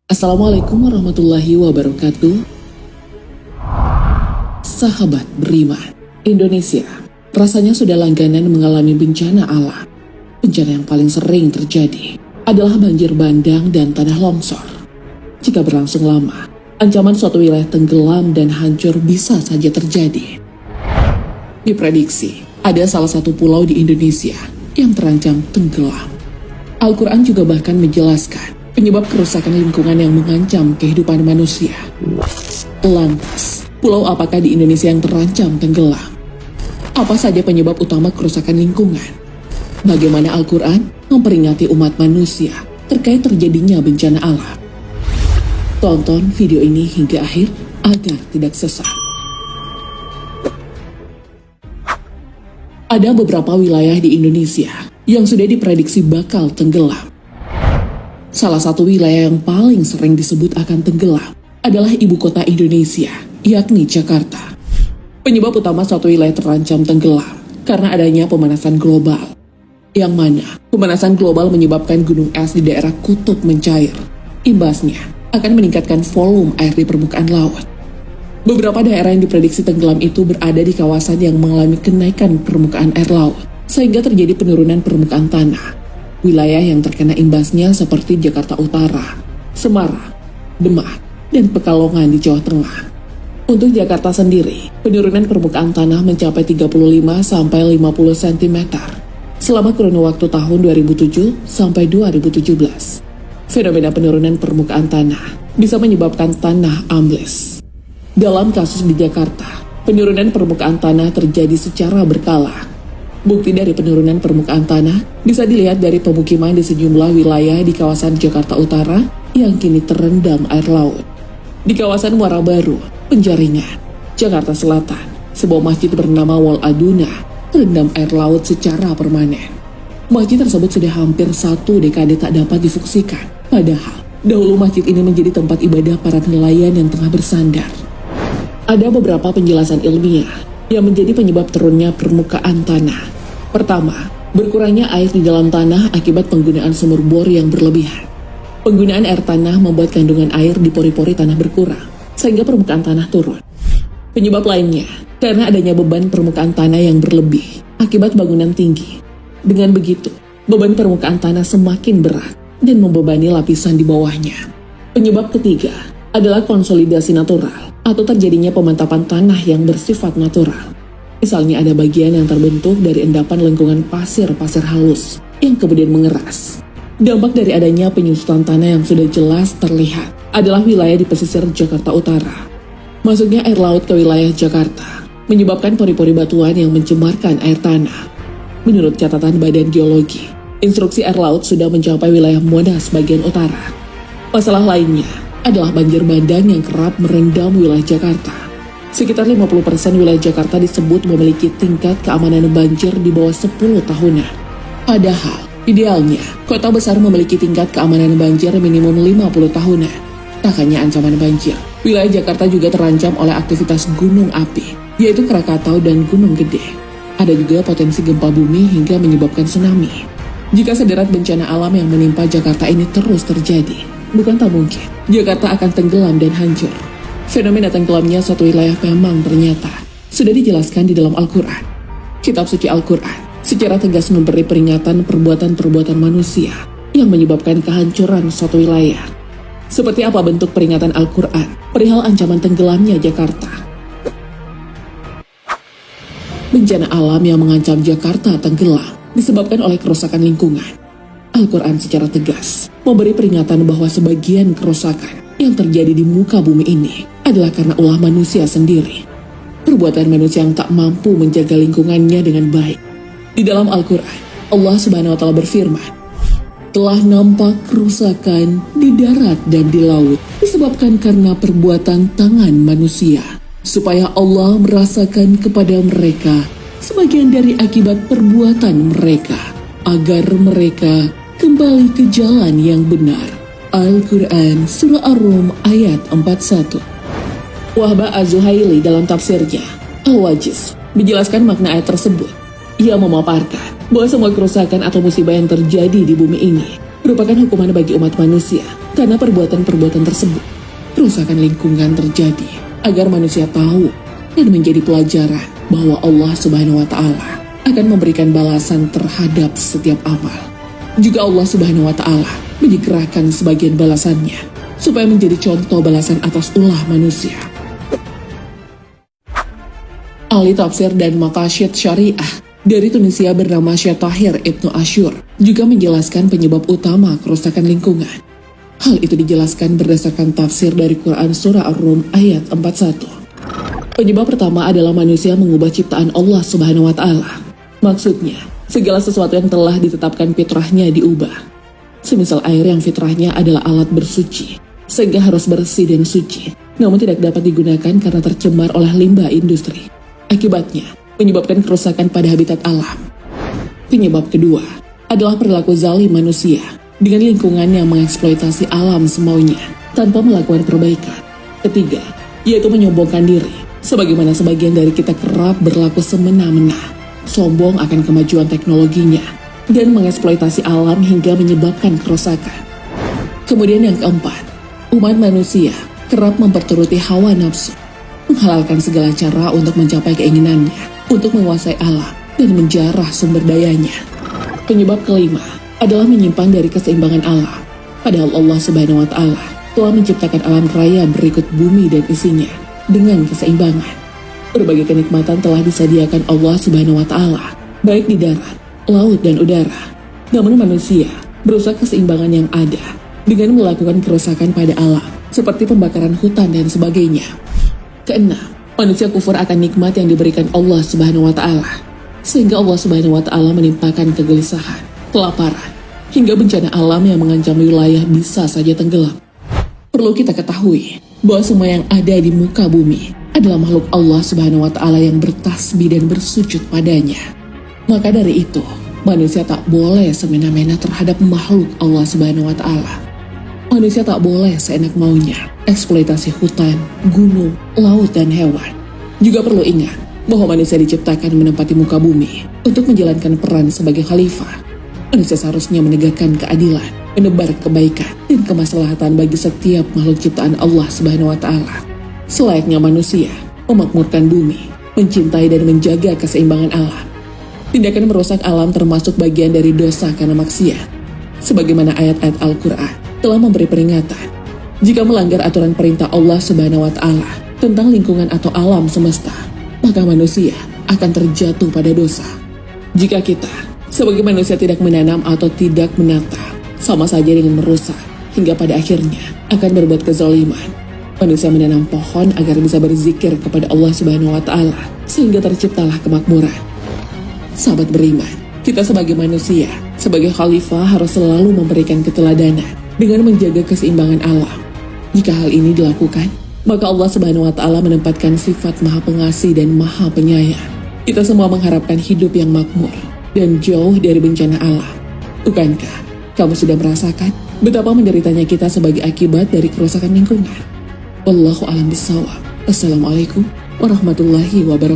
Assalamualaikum warahmatullahi wabarakatuh. Sahabat beriman, Indonesia rasanya sudah langganan mengalami bencana alam. Bencana yang paling sering terjadi adalah banjir bandang dan tanah longsor. Jika berlangsung lama, ancaman suatu wilayah tenggelam dan hancur bisa saja terjadi. Diprediksi, ada salah satu pulau di Indonesia yang terancam tenggelam. Al-Quran juga bahkan menjelaskan penyebab kerusakan lingkungan yang mengancam kehidupan manusia. Lantas, pulau apakah di Indonesia yang terancam tenggelam? Apa saja penyebab utama kerusakan lingkungan? Bagaimana Al-Quran memperingati umat manusia terkait terjadinya bencana alam? Tonton video ini hingga akhir agar tidak sesat. Ada beberapa wilayah di Indonesia yang sudah diprediksi bakal tenggelam. Salah satu wilayah yang paling sering disebut akan tenggelam adalah ibu kota Indonesia, yakni Jakarta. Penyebab utama suatu wilayah terancam tenggelam karena adanya pemanasan global. Yang mana pemanasan global menyebabkan gunung es di daerah kutub mencair. Imbasnya akan meningkatkan volume air di permukaan laut. Beberapa daerah yang diprediksi tenggelam itu berada di kawasan yang mengalami kenaikan permukaan air laut, sehingga terjadi penurunan permukaan tanah. Wilayah yang terkena imbasnya seperti Jakarta Utara, Semarang, Demak, dan Pekalongan di Jawa Tengah. Untuk Jakarta sendiri, penurunan permukaan tanah mencapai 35-50 cm selama kurun waktu tahun 2007 sampai 2017. Fenomena penurunan permukaan tanah bisa menyebabkan tanah ambles. Dalam kasus di Jakarta, penurunan permukaan tanah terjadi secara berkala. Bukti dari penurunan permukaan tanah bisa dilihat dari pemukiman di sejumlah wilayah di kawasan Jakarta Utara yang kini terendam air laut. Di kawasan Muara Baru, Penjaringan, Jakarta Selatan, sebuah masjid bernama Wal Aduna terendam air laut secara permanen. Masjid tersebut sudah hampir 1 dekade tak dapat difungsikan. Padahal, dahulu masjid ini menjadi tempat ibadah para nelayan yang tengah bersandar. Ada beberapa penjelasan ilmiah yang menjadi penyebab turunnya permukaan tanah. Pertama, berkurangnya air di dalam tanah akibat penggunaan sumur bor yang berlebihan. Penggunaan air tanah membuat kandungan air di pori-pori tanah berkurang, sehingga permukaan tanah turun. Penyebab lainnya, karena adanya beban permukaan tanah yang berlebih akibat bangunan tinggi. Dengan begitu, beban permukaan tanah semakin berat dan membebani lapisan di bawahnya. Penyebab ketiga adalah konsolidasi natural atau terjadinya pemantapan tanah yang bersifat natural. Misalnya ada bagian yang terbentuk dari endapan lengkungan pasir-pasir halus yang kemudian mengeras. Dampak dari adanya penyusutan tanah yang sudah jelas terlihat adalah wilayah di pesisir Jakarta Utara. Masuknya air laut ke wilayah Jakarta menyebabkan pori-pori batuan yang mencemarkan air tanah. Menurut catatan Badan Geologi, instruksi air laut sudah mencapai wilayah Monas bagian utara. Masalah lainnya adalah banjir bandang yang kerap merendam wilayah Jakarta. Sekitar 50% wilayah Jakarta disebut memiliki tingkat keamanan banjir di bawah 10 tahunan. Padahal, idealnya, kota besar memiliki tingkat keamanan banjir minimum 50 tahunan. Tak hanya ancaman banjir, wilayah Jakarta juga terancam oleh aktivitas gunung api, yaitu Krakatau dan Gunung Gede. Ada juga potensi gempa bumi hingga menyebabkan tsunami. Jika sederet bencana alam yang menimpa Jakarta ini terus terjadi, bukan tak mungkin Jakarta akan tenggelam dan hancur. Fenomena tenggelamnya suatu wilayah memang ternyata sudah dijelaskan di dalam Al-Quran. Kitab suci Al-Quran secara tegas memberi peringatan perbuatan-perbuatan manusia yang menyebabkan kehancuran suatu wilayah. Seperti apa bentuk peringatan Al-Quran perihal ancaman tenggelamnya Jakarta? Bencana alam yang mengancam Jakarta tenggelam disebabkan oleh kerusakan lingkungan. Al-Quran secara tegas memberi peringatan bahwa sebagian kerusakan yang terjadi di muka bumi ini adalah karena ulah manusia sendiri. Perbuatan manusia yang tak mampu menjaga lingkungannya dengan baik. Di dalam Al-Quran, Allah Subhanahu wa Ta'ala berfirman, "Telah nampak kerusakan di darat dan di laut disebabkan karena perbuatan tangan manusia, supaya Allah merasakan kepada mereka sebagian dari akibat perbuatan mereka, agar mereka kembali ke jalan yang benar." Al-Quran Surah Ar-Rum ayat 41. Wahbah Az-Zuhaili dalam tafsirnya, Al-Wajiz, menjelaskan makna ayat tersebut. Ia memaparkan bahwa semua kerusakan atau musibah yang terjadi di bumi ini merupakan hukuman bagi umat manusia karena perbuatan-perbuatan tersebut. Kerusakan lingkungan terjadi agar manusia tahu dan menjadi pelajaran bahwa Allah Subhanahu wa Ta'ala akan memberikan balasan terhadap setiap amal. Juga Allah Subhanahu wa Ta'ala menyegerakan sebagian balasannya supaya menjadi contoh balasan atas ulah manusia. Ahli tafsir dan maqasid syariah dari Tunisia bernama Syekh Tahir Ibnu Asyur juga menjelaskan penyebab utama kerusakan lingkungan. Hal itu dijelaskan berdasarkan tafsir dari Quran Surah Ar-Rum ayat 41. Penyebab pertama adalah manusia mengubah ciptaan Allah Subhanahu wa Ta'ala. Maksudnya, segala sesuatu yang telah ditetapkan fitrahnya diubah. Semisal air yang fitrahnya adalah alat bersuci, sehingga harus bersih dan suci, namun tidak dapat digunakan karena tercemar oleh limbah industri. Akibatnya, menyebabkan kerusakan pada habitat alam. Penyebab kedua adalah perilaku zalim manusia dengan lingkungan yang mengeksploitasi alam semaunya tanpa melakukan perbaikan. Ketiga, yaitu menyombongkan diri, sebagaimana sebagian dari kita kerap berlaku semena-mena, sombong akan kemajuan teknologinya, dan mengeksploitasi alam hingga menyebabkan kerusakan. Kemudian yang keempat, umat manusia kerap memperturuti hawa nafsu, menghalalkan segala cara untuk mencapai keinginannya, untuk menguasai alam dan menjarah sumber dayanya. Penyebab kelima adalah menyimpang dari keseimbangan alam. Padahal Allah Subhanahu wa Ta'ala telah menciptakan alam raya berikut bumi dan isinya dengan keseimbangan. Berbagai kenikmatan telah disediakan Allah Subhanahu wa Ta'ala, baik di darat, laut, dan udara. Namun manusia berusaha keseimbangan yang ada dengan melakukan kerusakan pada alam, seperti pembakaran hutan dan sebagainya. Keenam, manusia kufur akan nikmat yang diberikan Allah Subhanahu wa Ta'ala, sehingga Allah Subhanahu wa Ta'ala menimpakan kegelisahan, kelaparan, hingga bencana alam yang mengancam wilayah bisa saja tenggelam. Perlu kita ketahui bahwa semua yang ada di muka bumi adalah makhluk Allah Subhanahu wa Ta'ala yang bertasbih dan bersujud padanya. Maka dari itu, manusia tak boleh semena-mena terhadap makhluk Allah Subhanahu wa Ta'ala. Manusia tak boleh seenak maunya eksploitasi hutan, gunung, laut, dan hewan. Juga perlu ingat bahwa manusia diciptakan menempati muka bumi untuk menjalankan peran sebagai khalifah. Manusia seharusnya menegakkan keadilan, menebar kebaikan, dan kemaslahatan bagi setiap makhluk ciptaan Allah Subhanahu wa Ta'ala. Selayaknya manusia memakmurkan bumi, mencintai dan menjaga keseimbangan alam. Tindakan merusak alam termasuk bagian dari dosa karena maksiat. Sebagaimana ayat-ayat Al-Quran telah memberi peringatan, jika melanggar aturan perintah Allah Subhanahu wa Ta'ala tentang lingkungan atau alam semesta, maka manusia akan terjatuh pada dosa. Jika kita sebagai manusia tidak menanam atau tidak menata, sama saja dengan merusak, hingga pada akhirnya akan berbuat kezaliman. Manusia menanam pohon agar bisa berzikir kepada Allah Subhanahu wa Ta'ala, sehingga terciptalah kemakmuran. Sahabat beriman, kita sebagai manusia, sebagai khalifah harus selalu memberikan keteladanan dengan menjaga keseimbangan alam. Jika hal ini dilakukan, maka Allah Subhanahu wa Ta'ala menempatkan sifat Maha Pengasih dan Maha Penyayang. Kita semua mengharapkan hidup yang makmur dan jauh dari bencana alam. Bukankah kamu sudah merasakan betapa menderitanya kita sebagai akibat dari kerusakan lingkungan? Wallahu a'lam bishawab. Wassalamualaikum warahmatullahi wabarakatuh.